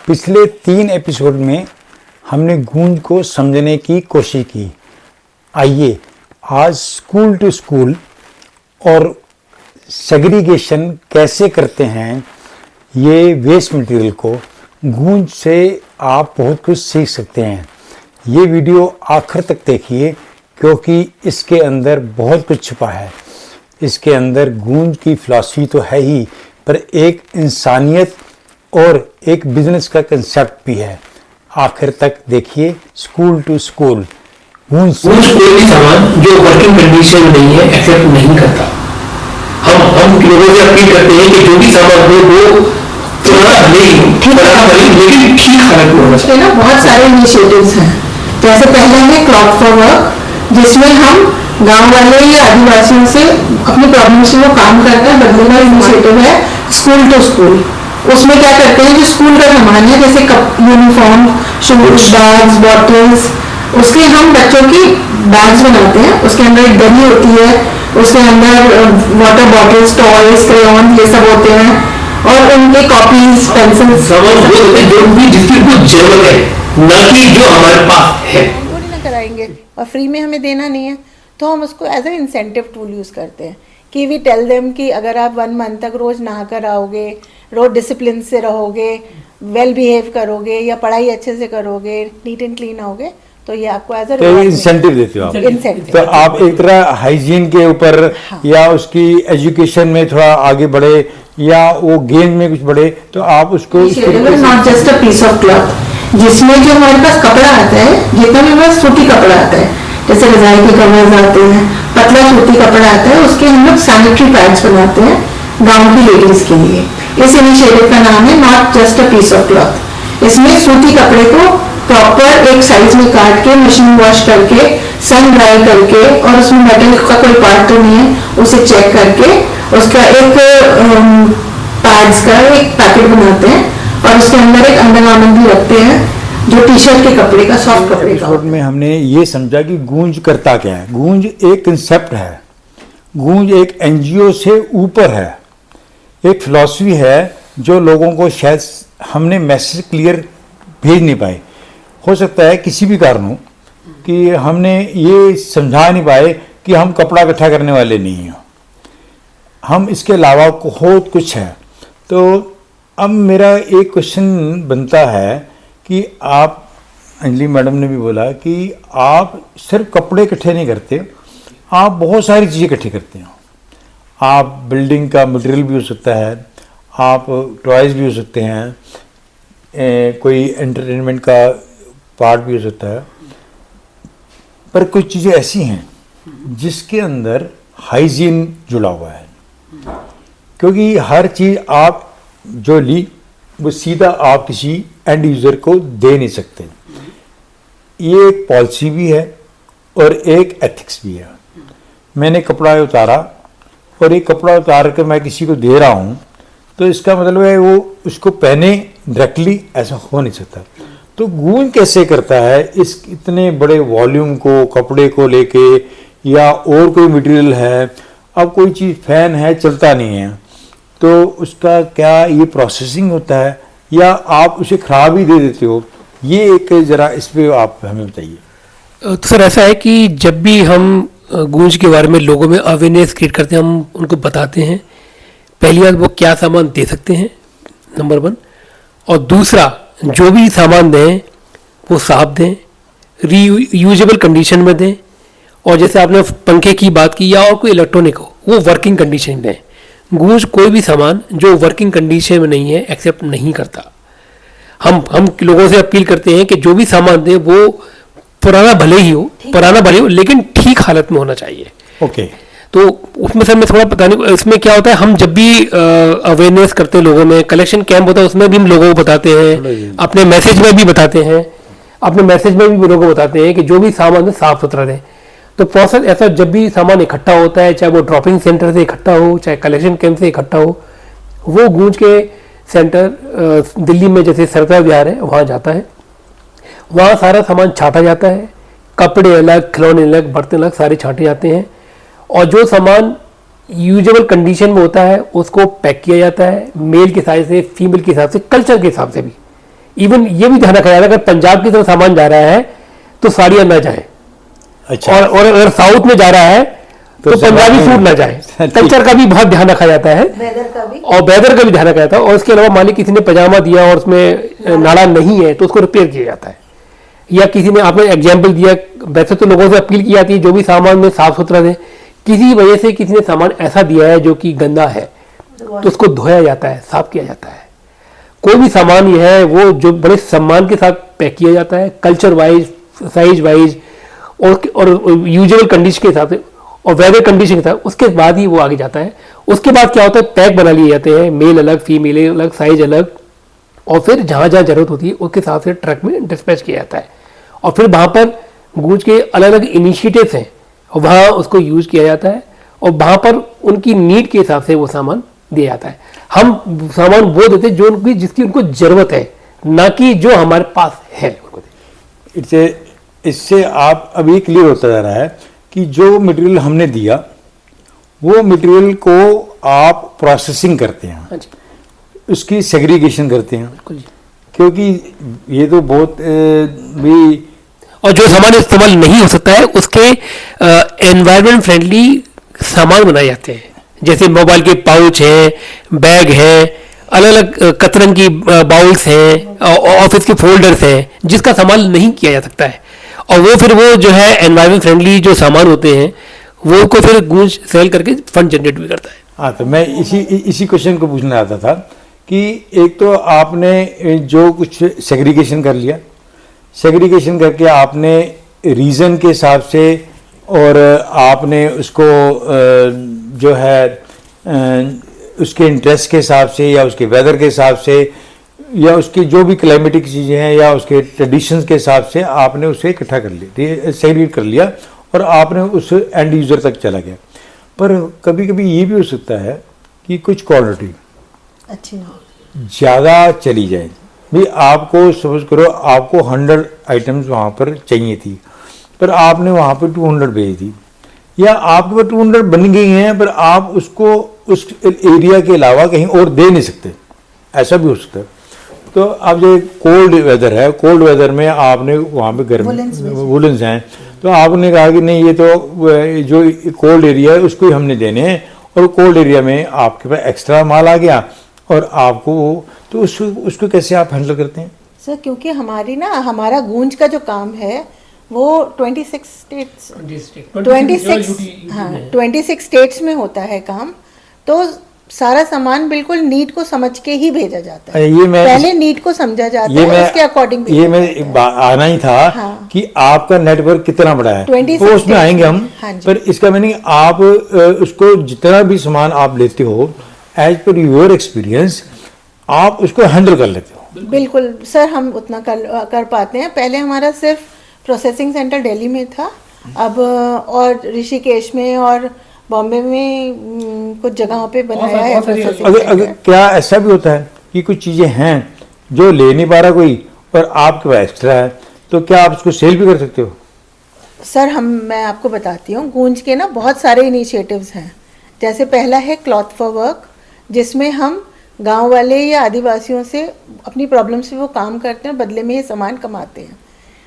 पिछले 3 एपिसोड में हमने गूंज को समझने की कोशिश की। आइए आज स्कूल टू स्कूल और सेग्रीगेशन कैसे करते हैं ये वेस्ट मटेरियल को, गूंज से आप बहुत कुछ सीख सकते हैं। ये वीडियो आखिर तक देखिए क्योंकि इसके अंदर बहुत कुछ छुपा है। इसके अंदर गूंज की फिलॉसफी तो है ही, पर एक इंसानियत और एक बिजनेस का कंसेप्ट भी है। आखिर तक देखिए स्कूल टू स्कूल। गूंज कोई भी सामान जो वर्किंग कंडीशन में नहीं है एक्सेप्ट नहीं करता। हम लोगों से अपील करते हैं कि जो भी सामान हो वो थोड़ा भले ही लेकिन ठीक हालत में होना चाहिए ना। बहुत सारे इनिशिएटिव्स हैं, जैसे पहला है क्लॉथ फॉर वर्क, जिसमें हम गांव वाले या आदिवासियों से अपनी प्रॉब्लम्स में काम करना बदलने का इनिशिएटिव है स्कूल टू स्कूल। उसमें क्या करते हैं, जो स्कूल का सामान है जैसे cup, uniform, shoes, bags, bottles, उसके हम बच्चों की बैग्स बनाते हैं। उसके अंदर एक दही होती है, उसके अंदर वाटर बॉटल्स, टॉयज, क्रेयॉन ये सब होते हैं, और उनके कॉपीज, पेंसिल्स जो भी जिसकी कुछ जरूरत है, न कि जो हमारे पास है। कराएंगे और फ्री में हमें देना नहीं है, तो हम उसको as a incentive tool use करते हैं कि वी टेल देम कि अगर आप 1 मंथ तक रोज़ नहा कर आओगे, रोज डिसिप्लिन से रहोगे, वेल बिहेव करोगे या पढ़ाई अच्छे से करोगे, नीट एंड क्लीन आओगे, तो ये आपको एज ए इंसेंटिव देते हो आप। इंसेंटिव तो आप एक तरह हाइजीन के ऊपर, हाँ, या उसकी एजुकेशन में थोड़ा आगे बढ़े या वो गेम में कुछ बढ़े, तो आप उसको not just a piece of cloth, जिसमें जो हमारे पास कपड़ा आता है, जितना भी हमारे सूती कपड़ा आता है, जैसे रजाई के कवर्स आते हैं, पतला सूती कपड़ा आता है, उसके हम लोग सैनिटरी पैड्स बनाते हैं गांव की लेडीज के लिए। इस इनिशिएटिव का नाम है not just a piece of cloth. इसमें सूती कपड़े को प्रॉपर एक साइज में काट के, मशीन वॉश करके, सन ड्राई करके, और उसमें मेटल का कोई पार्ट तो नहीं है उसे चेक करके उसका एक पैड्स का एक पैकेट बनाते हैं, और उसके अंदर एक अंडरगारमेंट भी रखते हैं जो टी शर्ट के कपड़े का, सॉफ्ट कपड़े का। में हमने ये समझा कि गूंज करता क्या है। गूंज एक कंसेप्ट है, गूंज एक एनजीओ से ऊपर है, एक फिलॉसफी है जो लोगों को शायद हमने मैसेज क्लियर भेज नहीं पाए। हो सकता है किसी भी कारण हो कि हमने ये समझा नहीं पाए कि हम कपड़ा इकट्ठा करने वाले नहीं हैं, हम इसके अलावा बहुत कुछ है। तो अब मेरा एक क्वेश्चन बनता है कि आप, अंजलि मैडम ने भी बोला कि आप सिर्फ कपड़े इकट्ठे नहीं करते, आप बहुत सारी चीज़ें इकट्ठी करते हैं। आप बिल्डिंग का मटेरियल भी हो सकता है, आप टॉयज़ भी हो सकते हैं, कोई एंटरटेनमेंट का पार्ट भी हो सकता है, पर कुछ चीज़ें ऐसी हैं जिसके अंदर हाइजीन जुड़ा हुआ है, क्योंकि हर चीज़ आप जो ली वो सीधा आप किसी एंड यूज़र को दे नहीं सकते। ये एक पॉलिसी भी है और एक एथिक्स भी है। मैंने कपड़ा उतारा और एक कपड़ा उतार कर मैं किसी को दे रहा हूँ, तो इसका मतलब है वो उसको पहने डायरेक्टली, ऐसा हो नहीं सकता। तो गूंज कैसे करता है इस इतने बड़े वॉल्यूम को, कपड़े को लेके, या और कोई मटेरियल है, अब कोई चीज़ फैन है चलता नहीं है, तो उसका क्या ये प्रोसेसिंग होता है या आप उसे ख़राब ही दे देते हो? ये एक ज़रा इस पर आप हमें बताइए। तो सर ऐसा है कि जब भी हम गूंज के बारे में लोगों में अवेयरनेस क्रिएट करते हैं, हम उनको बताते हैं पहली बात वो क्या सामान दे सकते हैं, नंबर 1, और दूसरा जो भी सामान दें वो साफ दें, रीयूजेबल कंडीशन में दें, और जैसे आपने पंखे की बात की या और कोई इलेक्ट्रॉनिक हो वो वर्किंग कंडीशन में दें। गूंज कोई भी सामान जो वर्किंग कंडीशन में नहीं है एक्सेप्ट नहीं करता। हम लोगों से अपील करते हैं कि जो भी सामान दें वो पुराना भले ही हो लेकिन ठीक हालत में होना चाहिए। ओके। तो उसमें सर मैं थोड़ा बताने को, इसमें क्या होता है, हम जब भी अवेयरनेस करते हैं लोगों में, कलेक्शन कैंप होता है उसमें भी हम लोगों को बताते हैं, अपने मैसेज में भी बताते हैं, लोगों को बताते हैं कि जो भी सामान है साफ सुथरा रहे। तो प्रोसेस ऐसा, जब भी सामान इकट्ठा होता है, चाहे वो ड्रॉपिंग सेंटर से इकट्ठा हो, चाहे कलेक्शन कैंप से इकट्ठा हो, वो गूंज के सेंटर दिल्ली में जैसे सरदार विहार है वहाँ जाता है, वहाँ सारा सामान छाटा जाता है, कपड़े अलग, खिलौने अलग, बर्तन अलग, सारे छाटे जाते हैं, और जो सामान यूजेबल कंडीशन में होता है उसको पैक किया जाता है, मेल के हिसाब से, फीमेल के हिसाब से, कल्चर के हिसाब से भी इवन ये भी ध्यान रखा जाता है अगर पंजाब की तरफ सामान जा रहा है तो साड़ियां ना जाए, अच्छा, और अगर साउथ में जा रहा है तो पंजाबी सूट ना जाए। ठीक। कल्चर का भी बहुत ध्यान रखा जाता है वेदर का भी। और वेदर का भी ध्यान रखा जाता है। और इसके अलावा मान ली किसी ने पजामा दिया और उसमें नाड़ा नहीं है तो उसको रिपेयर किया जाता है। या किसी ने, आपने एग्जाम्पल दिया, वैसे तो लोगों से अपील की जाती है जो भी सामान में साफ सुथरा दे, किसी वजह से किसी ने सामान ऐसा दिया है जो कि गंदा है तो उसको धोया जाता है, साफ किया जाता है। कोई भी सामान यह है वो जो बड़े सम्मान के साथ पैक किया जाता है, कल्चर वाइज, साइज वाइज और यूजुअल कंडीशन के हिसाब से और वेदर कंडीशन के साथ, उसके बाद ही वो आगे जाता है। उसके बाद क्या होता है, पैक बना लिए जाते हैं, मेल अलग, फीमेल अलग, साइज अलग, और फिर जहाँ जहाँ जरूरत होती है उसके हिसाब से ट्रक में डिस्पैच किया जाता है। और फिर वहाँ पर गूंज के अलग अलग इनिशिएटिव्स हैं और वहाँ उसको यूज किया जाता है और वहाँ पर उनकी नीड के हिसाब से वो सामान दिया जाता है। हम सामान वो देते हैं जो उनकी, जिसकी उनको जरूरत है, ना कि जो हमारे पास है। इससे आप अभी क्लियर होता जा रहा है कि जो मटेरियल हमने दिया वो मटेरियल को आप प्रोसेसिंग करते हैं, हाँ जी, उसकी सेग्रीगेशन करते हैं, बिल्कुल जी। क्योंकि ये तो बहुत भी, और जो सामान इस्तेमाल नहीं हो सकता है उसके एनवायरमेंट फ्रेंडली सामान बनाए जाते हैं, जैसे मोबाइल के पाउच हैं, बैग हैं, अलग अलग कतरन की बाउल्स हैं, ऑफिस के फोल्डर्स हैं, जिसका इस्तेमाल नहीं किया जा सकता है। और वो फिर वो जो है एनवायरमेंट फ्रेंडली जो सामान होते हैं वो को फिर गूंज सेल करके फंड जनरेट भी करता है। हाँ, तो मैं इसी क्वेश्चन को पूछना चाहता था कि एक तो आपने जो कुछ सेग्रीगेशन कर लिया, सेग्रीगेशन करके आपने रीज़न के हिसाब से और आपने उसको जो है उसके इंटरेस्ट के हिसाब से या उसके वेदर के हिसाब से या उसकी जो भी क्लाइमेटिक चीज़ें हैं या उसके ट्रेडिशंस के हिसाब से आपने उसे इकट्ठा कर लिया, सेग्रीगेट कर लिया और आपने उस एंड यूज़र तक चला गया। पर कभी कभी ये भी हो सकता है कि कुछ क्वालिटी अच्छी ज़्यादा चली जाए। भाई आपको सपोज करो आपको 100 आइटम्स वहाँ पर चाहिए थी पर आपने वहाँ पर 200 भेज दी, या आपके पास 200 बन गई हैं पर आप उसको उस एरिया के अलावा कहीं और दे नहीं सकते, ऐसा भी हो सकता है। तो अब जो कोल्ड वेदर है, कोल्ड वेदर में आपने वहाँ पे गर्म वुलन्स हैं तो आपने कहा कि नहीं ये तो जो कोल्ड एरिया है उसको ही हमने देने हैं, और कोल्ड एरिया में आपके पास एक्स्ट्रा माल आ गया और आपको तो उसको कैसे आप हैंडल करते हैं? सर, क्योंकि हमारा गूंज का जो काम है वो 26 स्टेट्स 26 स्टेट्स में होता है काम। तो सारा सामान बिल्कुल नीड को समझ के ही भेजा जाता है। पहले नीड को समझा जाता है, उसके अकॉर्डिंग ये मैं आना ही था। हाँ। कि आपका नेटवर्क कितना बड़ा है तो उसमें आएंगे हम। हाँ, पर इसका मीनिंग आप उसको जितना भी सामान आप लेते हो एज पर योर एक्सपीरियंस आप उसको हैंडल कर लेते हो। बिल्कुल सर, हम उतना कर पाते हैं। पहले हमारा सिर्फ प्रोसेसिंग सेंटर दिल्ली में था, अब और ऋषिकेश में और बॉम्बे में कुछ जगहों पे बनाया है। अगर क्या ऐसा भी होता है कि कुछ चीज़ें हैं जो ले नहीं पा रहा कोई और आपके पास एक्स्ट्रा है, तो क्या आप उसको सेल भी कर सकते हो? सर, मैं आपको बताती हूँ, गूंज के बहुत सारे इनिशिएटिव्स हैं। जैसे पहला है क्लॉथ फॉर वर्क, जिसमें हम गांव वाले या आदिवासियों से अपनी प्रॉब्लम से वो काम करते हैं, बदले में ये सामान कमाते हैं।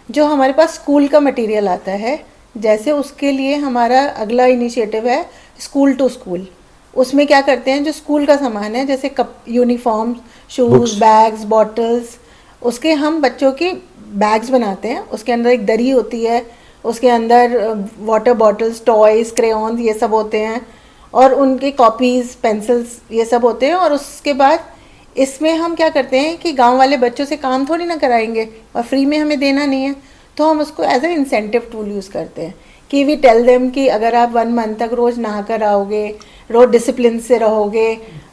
जो हमारे पास स्कूल का मटेरियल आता है, जैसे उसके लिए हमारा अगला इनिशिएटिव है स्कूल टू स्कूल। उसमें क्या करते हैं, जो स्कूल का सामान है जैसे cup, uniform, shoes, bags, bottles, उसके हम बच्चों की बैग्स बनाते हैं। उसके अंदर एक दरी होती है, उसके अंदर वाटर बॉटल्स, टॉयज़, क्रेयॉन्स ये सब होते हैं, और उनके कॉपीज़, पेंसिल्स ये सब होते हैं। और उसके बाद इसमें हम क्या करते हैं कि गांव वाले बच्चों से काम थोड़ी ना कराएंगे और फ्री में हमें देना नहीं है, तो हम उसको as a incentive tool use करते हैं कि वी टेल देम कि अगर आप 1 मंथ तक रोज़ नहा कर आओगे, रोज़ डिसिप्लिन से रहोगे,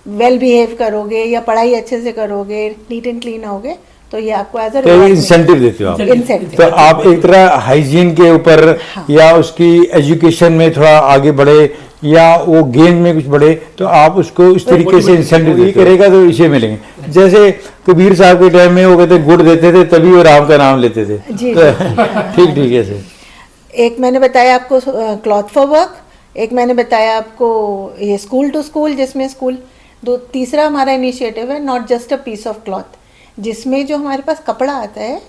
वेल बिहेव करोगे या पढ़ाई अच्छे से करोगे, नीट एंड क्लीन आओगे, तो ये आपको एज ए इंसेंटिव देते हो आप। इंसेंटिव तो आप एक तरह हाइजीन के ऊपर, हाँ, या उसकी एजुकेशन में थोड़ा आगे बढ़े या वो गेम में कुछ बढ़े तो आप उसको इस तरीके से इंसेंटिव ये करेगा तो इसे मिलेंगे। जैसे कबीर साहब के टाइम में वो कहते गुड़ देते थे तभी वो राम का नाम लेते थे। जी, तो ठीक है सर। एक मैंने बताया आपको क्लॉथ फॉर वर्क, एक मैंने बताया आपको ये स्कूल टू स्कूल, जिसमें तीसरा हमारा इनिशिएटिव है not just a piece of cloth, जिसमें जो हमारे पास कपड़ा आता है